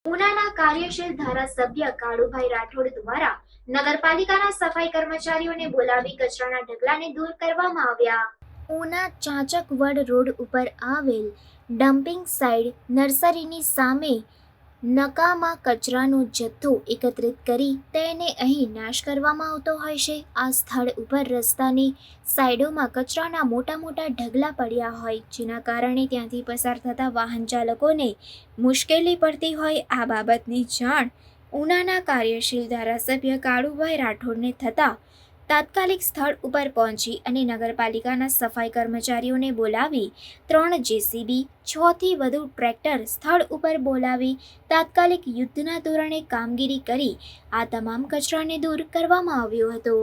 ઉનાના કાર્યશીલ ધારાસભ્ય કાળુભાઈ રાઠોડ દ્વારા નગરપાલિકાના સફાઈ કર્મચારીઓને બોલાવી કચરાના ઢગલાને દૂર કરવામાં આવ્યા. ઉના ચાંચકવડ રોડ ઉપર આવેલ ડમ્પિંગ સાઇડ નર્સરીની સામે નકામા કચરાનો જથ્થો એકત્રિત કરી તેને અહીં નાશ કરવામાં આવતો હોય છે. આ સ્થળ ઉપર રસ્તાની સાઈડોમાં કચરાના મોટા મોટા ઢગલા પડ્યા હોય, જેના કારણે ત્યાંથી પસાર થતા વાહન ચાલકોને મુશ્કેલી પડતી હોય. આ બાબતની જાણ ઉનાના કાર્યશીલ ધારાસભ્ય કાળુભાઈ રાઠોડને થતાં તાત્કાલિક સ્થળ ઉપર પહોંચી અને નગરપાલિકાના સફાઈ કર્મચારીઓને બોલાવી 3 જેસીબી 6 થી વધુ ટ્રેક્ટર સ્થળ ઉપર બોલાવી તાત્કાલિક યુદ્ધના ધોરણે કામગીરી કરી આ તમામ કચરાને દૂર કરવામાં આવ્યો હતો.